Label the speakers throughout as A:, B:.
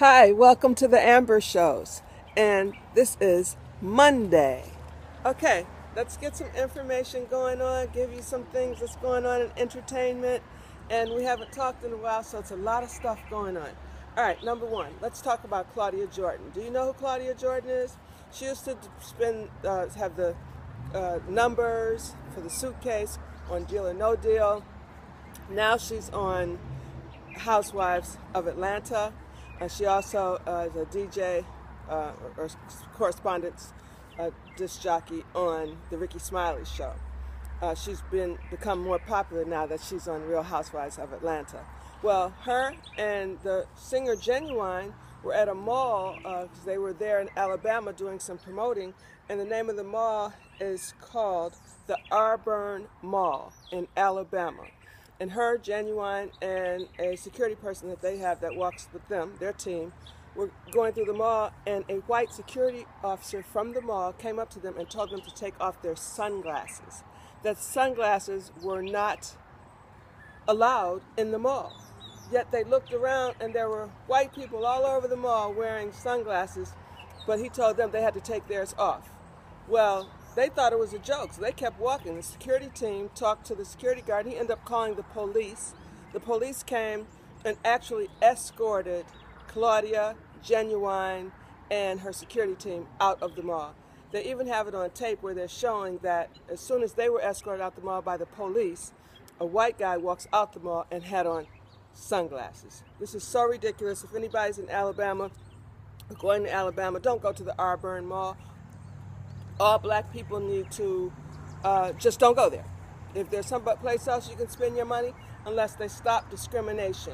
A: Hi, welcome to the Amber Shows, and this is Monday. Okay, let's get some information going on, give you some things that's going on in entertainment, and we haven't talked in a while, so it's a lot of stuff going on. All right, number one, let's talk about Claudia Jordan. Do you know who Claudia Jordan is? She used to have the numbers for the suitcase on Deal or No Deal. Now she's on Housewives of Atlanta. She also is a DJ or correspondence disc jockey on the Ricky Smiley Show. She's become more popular now that she's on Real Housewives of Atlanta. Well, her and the singer Genuine were at a mall because they were there in Alabama doing some promoting, and the name of the mall is called the Auburn Mall in Alabama. And her, Genuine, and a security person that they have that walks with them, their team, were going through the mall, and a white security officer from the mall came up to them and told them to take off their sunglasses. That sunglasses were not allowed in the mall. Yet they looked around and there were white people all over the mall wearing sunglasses, but he told them they had to take theirs off. Well, they thought it was a joke, so they kept walking. The security team talked to the security guard. He ended up calling the police. The police came and actually escorted Claudia, Genuine, and her security team out of the mall. They even have it on tape where they're showing that as soon as they were escorted out the mall by the police, a white guy walks out the mall and had on sunglasses. This is so ridiculous. If anybody's in Alabama, going to Alabama, don't go to the Auburn Mall. All black people need to just don't go there. If there's some place else you can spend your money, unless they stop discrimination.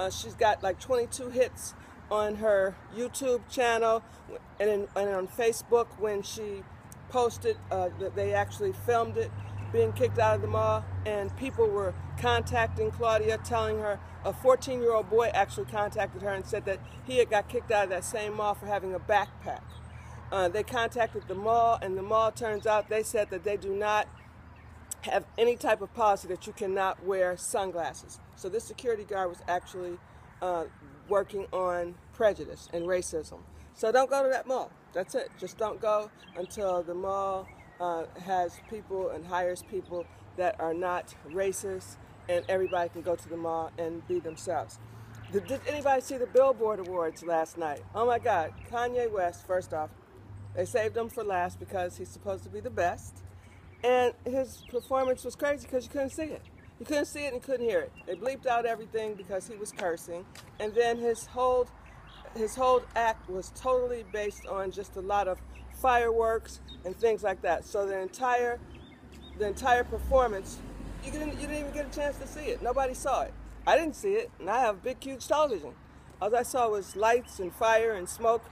A: She's got like 22 hits on her YouTube channel and on Facebook. When she posted that they actually filmed it being kicked out of the mall, and people were contacting Claudia, telling her a 14-year-old boy actually contacted her and said that he had got kicked out of that same mall for having a backpack. They contacted the mall, and the mall, turns out, they said that they do not have any type of policy that you cannot wear sunglasses. So this security guard was actually working on prejudice and racism. So don't go to that mall. That's it. Just don't go until the mall has people and hires people that are not racist, and everybody can go to the mall and be themselves. Did anybody see the Billboard Awards last night? Oh my God, Kanye West, first off, they saved him for last because he's supposed to be the best. And his performance was crazy because you couldn't see it. You couldn't see it and couldn't hear it. They bleeped out everything because he was cursing. And then his whole act was totally based on just a lot of fireworks and things like that. So the entire performance, you didn't even get a chance to see it. Nobody saw it. I didn't see it, and I have a big, huge television. All I saw was lights and fire and smoke.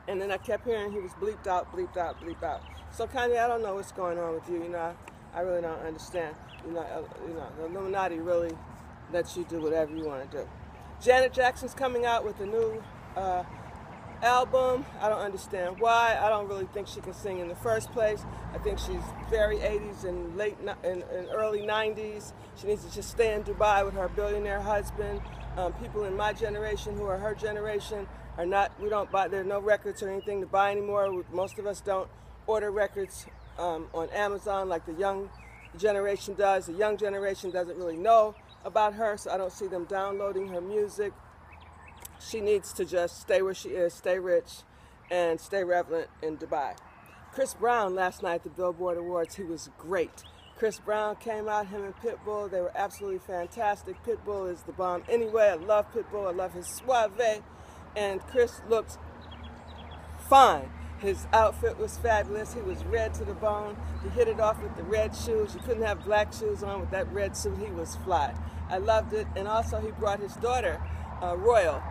A: And then I kept hearing he was bleeped out, bleeped out, bleeped out. So Kanye, I don't know what's going on with you. I really don't understand. The Illuminati really lets you do whatever you want to do. Janet Jackson's coming out with a new album. I don't understand why. I don't really think she can sing in the first place. I think she's very 80s and and early 90s. She needs to just stay in Dubai with her billionaire husband. People in my generation who are her generation are not, we don't buy, there are no records or anything to buy anymore. Most of us don't order records on Amazon like the young generation does. The young generation doesn't really know about her, so I don't see them downloading her music. She needs to just stay where she is, stay rich, and stay relevant in Dubai. Chris Brown last night at the Billboard Awards, he was great. Chris Brown came out, him and Pitbull, they were absolutely fantastic. Pitbull is the bomb anyway. I love Pitbull, I love his suave, and Chris looked fine. His outfit was fabulous. He was red to the bone. He hit it off with the red shoes. You couldn't have black shoes on with that red suit. He was fly. I loved it. And also he brought his daughter, royalty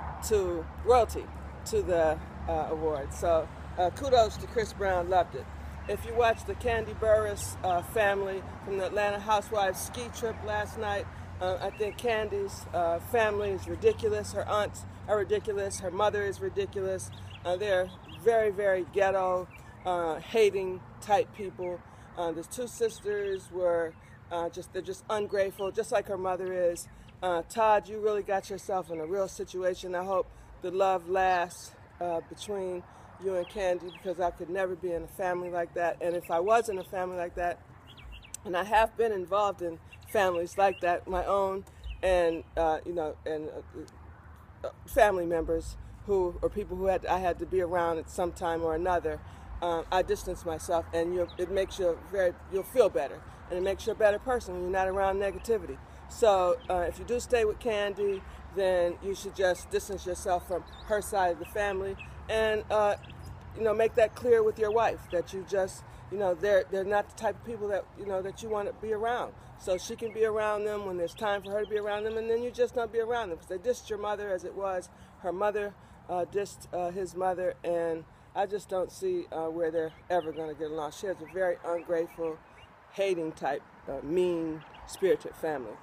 A: to the award. So kudos to Chris Brown, loved it. If you watched the Candy Burris family from the Atlanta Housewives ski trip last night, I think Candy's family is ridiculous. Her aunts are ridiculous. Her mother is ridiculous. They're very, very ghetto, hating type people. The two sisters were they're just ungrateful, just like her mother is. Todd, you really got yourself in a real situation. I hope the love lasts between you and Candy, because I could never be in a family like that. And if I was in a family like that, and I have been involved in families like that, my own, and family members or people who I had to be around at some time or another, I distance myself, and it makes you'll feel better, and it makes you a better person when you're not around negativity. So if you do stay with Candy, then you should just distance yourself from her side of the family, and make that clear with your wife that you just, they're not the type of people that that you want to be around. So she can be around them when there's time for her to be around them, and then you just don't be around them, because they dissed your mother, as it was her mother dissed his mother, and I just don't see where they're ever going to get along. She has a very ungrateful, hating type, mean-spirited family.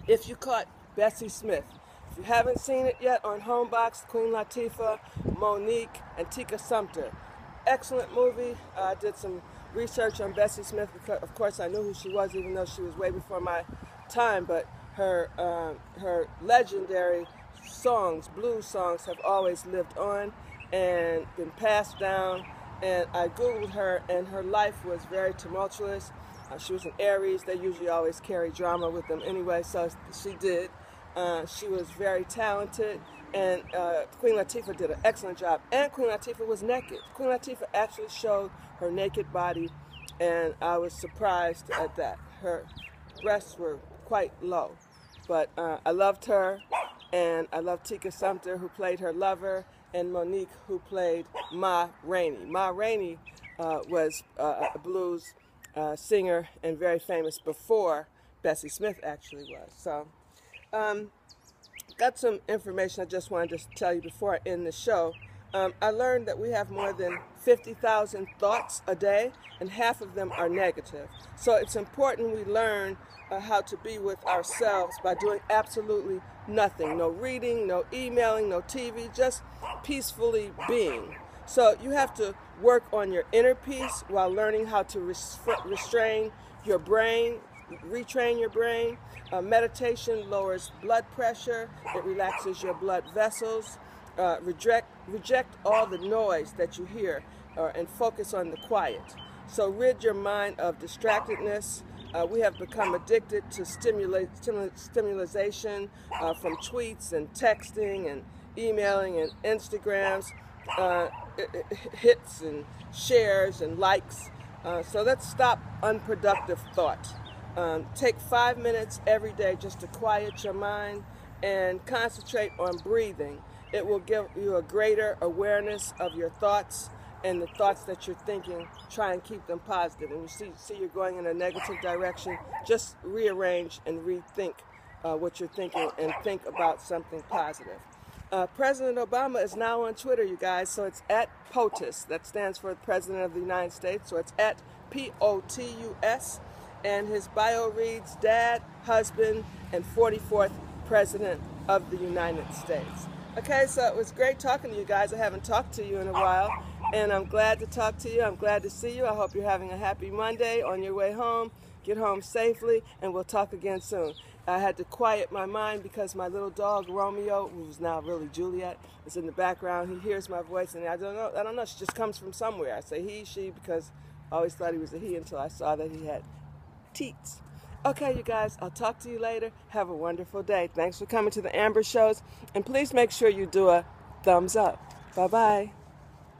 A: If you caught Bessie Smith, if you haven't seen it yet on Homebox, Queen Latifah, Monique, and Tika Sumpter. Excellent movie. I did some research on Bessie Smith because, of course, I knew who she was, even though she was way before my time. But her legendary songs, blues songs, have always lived on and been passed down. And I Googled her, and her life was very tumultuous. She was an Aries. They usually always carry drama with them anyway, so she did. She was very talented, and Queen Latifah did an excellent job. And Queen Latifah was naked. Queen Latifah actually showed her naked body, and I was surprised at that. Her breasts were quite low. But I loved her, and I loved Tika Sumpter, who played her lover, and Monique, who played Ma Rainey. Ma Rainey was a blues singer and very famous before Bessie Smith actually was. So got some information I just wanted to tell you before I end the show. I learned that we have more than 50,000 thoughts a day, and half of them are negative. So it's important we learn how to be with ourselves by doing absolutely nothing. No reading, no emailing, no TV, just peacefully being. So you have to work on your inner peace while learning how to restrain your brain, retrain your brain. Meditation lowers blood pressure. It relaxes your blood vessels. Reject all the noise that you hear and focus on the quiet. So rid your mind of distractedness. We have become addicted to stimulation from tweets and texting and emailing and Instagrams, hits and shares and likes. So let's stop unproductive thought. Take 5 minutes every day just to quiet your mind and concentrate on breathing. It will give you a greater awareness of your thoughts and the thoughts that you're thinking. Try and keep them positive. And you see you're going in a negative direction, just rearrange and rethink what you're thinking and think about something positive. President Obama is now on Twitter, you guys, so it's at POTUS. That stands for President of the United States, so it's at POTUS. And his bio reads, Dad, Husband, and 44th President of the United States. Okay, so it was great talking to you guys. I haven't talked to you in a while, and I'm glad to talk to you. I'm glad to see you. I hope you're having a happy Monday on your way home. Get home safely, and we'll talk again soon. I had to quiet my mind because my little dog, Romeo, who's now really Juliet, is in the background. He hears my voice, and I don't know, she just comes from somewhere. I say he, she, because I always thought he was a he until I saw that he had teats. Okay, you guys, I'll talk to you later. Have a wonderful day. Thanks for coming to the Amber Shows, and please make sure you do a thumbs up. Bye-bye.